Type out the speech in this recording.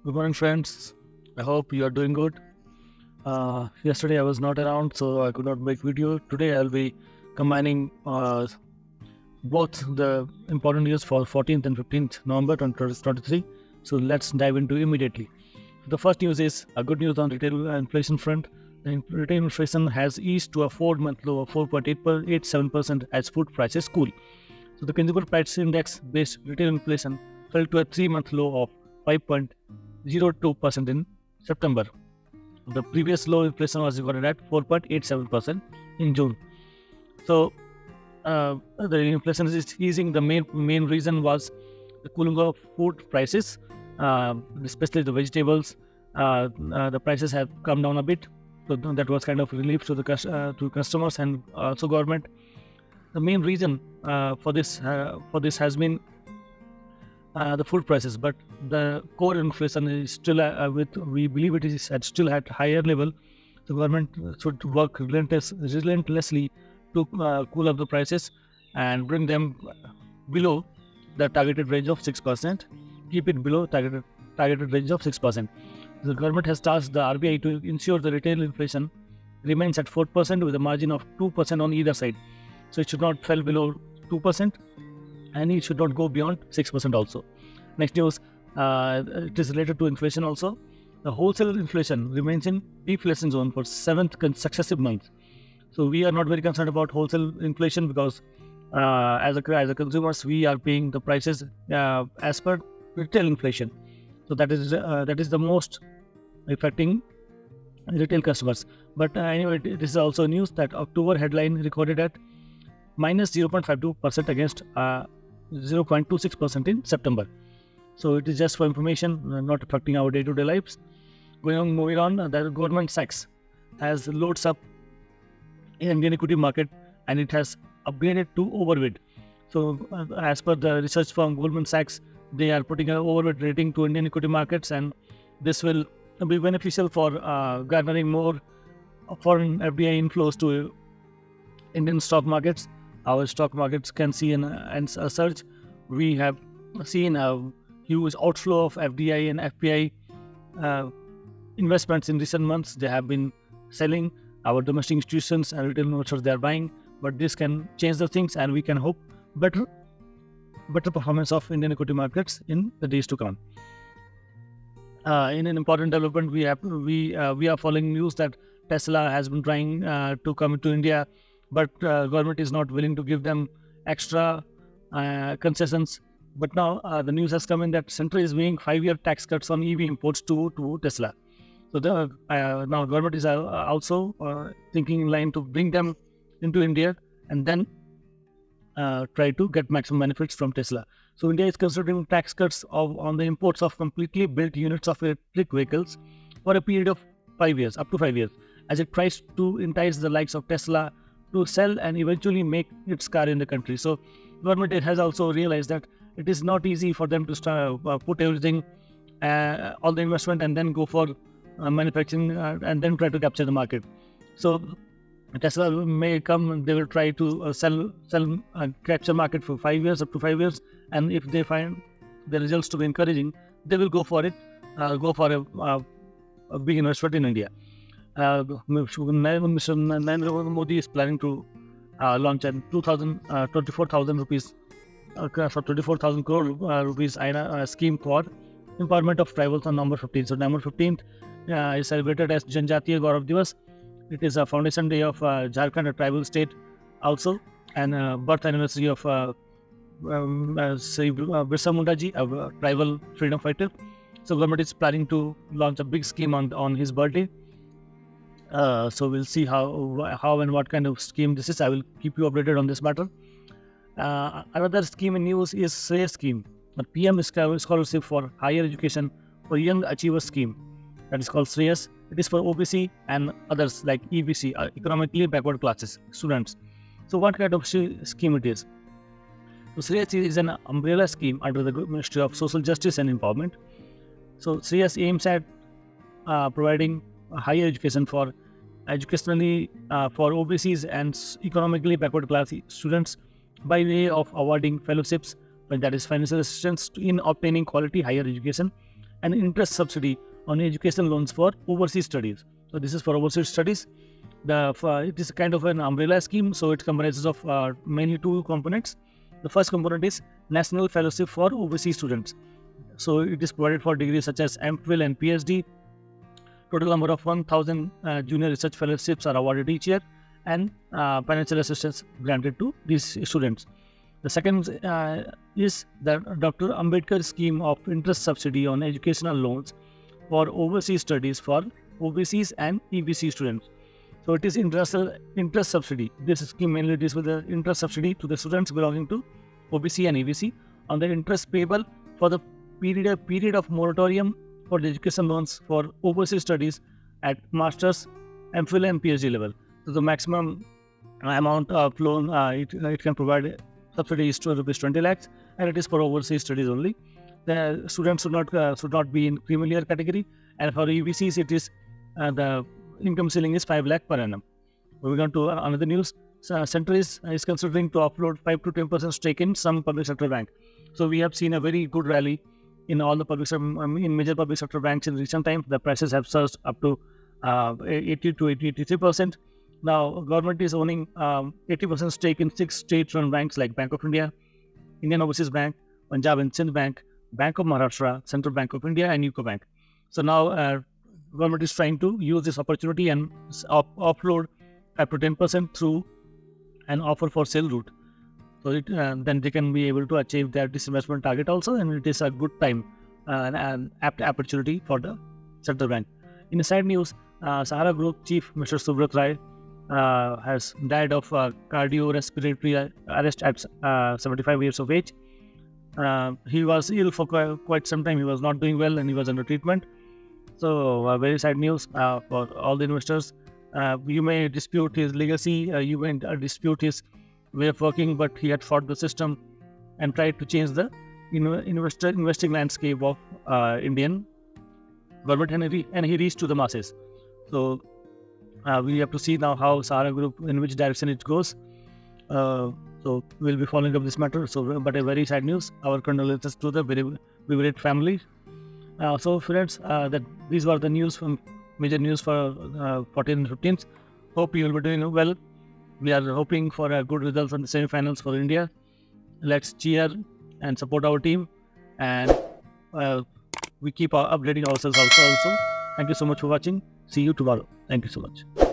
Good morning, friends. I hope you are doing good. Yesterday I was not around, so I could not make video. Today I'll be combining both the important news for 14th and 15th November 2023. So let's dive into immediately. The first news is a good news on retail inflation front. The retail inflation has eased to a 4-month low of 4.87% as food prices cool. So the consumer price index based retail inflation fell to a 3-month low of 5.02% in September. The previous low inflation was recorded at 4.87% in June. So the inflation is easing. The main reason was the cooling of food prices, especially the vegetables. The prices have come down a bit, so that was kind of relief to the to customers and also government. The main reason for this has been the food prices, but the core inflation is still we believe it is still at higher level. The government should work relentlessly to cool up the prices and bring them below the targeted range of 6%. Keep it below targeted range of 6%. The government has tasked the RBI to ensure the retail inflation remains at 4% with a margin of 2% on either side. So it should not fall below 2%. And it should not go beyond 6% also. Next news, it is related to inflation also. The wholesale inflation remains in deflation zone for 7th successive month. So we are not very concerned about wholesale inflation because as a consumers, we are paying the prices as per retail inflation. So that is the most affecting retail customers. But anyway, this is also news that October headline recorded at minus 0.52% against 0.26% in September. So it is just for information, not affecting our day-to-day lives. Moving on, the Goldman Sachs has loads up in Indian equity market and it has upgraded to overweight. So as per the research firm Goldman Sachs, they are putting an overweight rating to Indian equity markets, and this will be beneficial for garnering more foreign FDI inflows to Indian stock markets. Our stock markets can see a surge. We have seen a huge outflow of FDI and FPI investments in recent months. They have been selling. Our domestic institutions and retail investors, they are buying. But this can change the things, and we can hope better performance of Indian equity markets in the days to come. In an important development, we are following news that Tesla has been trying to come to India, but government is not willing to give them extra concessions. But now the news has come in that Central is weighing 5-year tax cuts on EV imports to Tesla. So now government is also thinking in line to bring them into India and then try to get maximum benefits from Tesla. So India is considering tax cuts on the imports of completely built units of electric vehicles for a period of 5 years, up to 5 years, as it tries to entice the likes of Tesla to sell and eventually make its car in the country. So government has also realized that it is not easy for them to start, put everything, all the investment, and then go for manufacturing and then try to capture the market. So Tesla may come, they will try to sell capture market for 5 years, up to 5 years, and if they find the results to be encouraging, they will go for it, go for a big investment in India. Mr. Narendra Modi is planning to launch a 24,000 rupees for 24,000 crore rupees scheme for empowerment of tribals on November 15th. So November 15th is celebrated as Janjatiya Gaurav Divas. It is a foundation day of Jharkhand, a tribal state also, and birth anniversary of Sri Birsa Munda ji, a tribal freedom fighter. So government is planning to launch a big scheme on his birthday. So we'll see how and what kind of scheme this is. I will keep you updated on this matter. Another scheme in news is SREYAS scheme, the PM scholarship for higher education for young achievers scheme. That is called SREYAS. It is for OBC and others like EBC, economically backward classes students. So what kind of scheme it is? So SREYAS is an umbrella scheme under the Ministry of Social Justice and Empowerment. So SREYAS aims at providing higher education for OBCs and economically backward class students by way of awarding fellowships, that is financial assistance in obtaining quality higher education an interest subsidy on educational loans for overseas studies. So this is for overseas studies. It is kind of an umbrella scheme, so it comprises of mainly two components. The first component is National Fellowship for Overseas Students. So it is provided for degrees such as MPhil and Ph.D. Total number of 1,000 junior research fellowships are awarded each year, and financial assistance granted to these students. The second is the Dr. Ambedkar scheme of interest subsidy on educational loans for overseas studies for overseas and EBC students. So it is interest subsidy. This scheme mainly deals with the interest subsidy to the students belonging to OBC and EBC on the interest payable for the period of moratorium for the education loans for overseas studies at master's, MPhil and PhD level. So the maximum amount of loan it can provide subsidy is rupees 20 lakhs, and it is for overseas studies only. The students should not be in creamy layer category, and for EBCs it is the income ceiling is 5 lakh per annum. Moving on to another news, Centre is considering to offload 5 to 10% stake in some public sector bank. So we have seen a very good rally in all the in major public sector banks in recent times. The prices have surged up to 80 to 83%. Now, government is owning 80% stake in 6 state-run banks like Bank of India, Indian Overseas Bank, Punjab and Sindh Bank, Bank of Maharashtra, Central Bank of India, and UCO Bank. So now, government is trying to use this opportunity and offload 5 to 10% through an offer for sale route. So then they can be able to achieve their disinvestment target also, and it is a good time and an apt opportunity for the central bank. In the side news, Sahara Group chief Mr. Subrat Rai has died of cardiorespiratory arrest at 75 years of age. He was ill for quite some time. He was not doing well and he was under treatment. So very sad news for all the investors. You may dispute his legacy, you may dispute his way of working, but he had fought the system and tried to change the investing landscape of Indian government, and he reached to the masses. So we have to see now how Sahara Group, in which direction it goes. So we'll be following up this matter. So, but a very sad news. Our condolences to the bereaved family. So friends, that these were the news from major news for 14th and 15th. Hope you will be doing well. We are hoping for a good result from the semi-finals for India. Let's cheer and support our team, and we keep updating ourselves also. Thank you so much for watching. See you tomorrow. Thank you so much.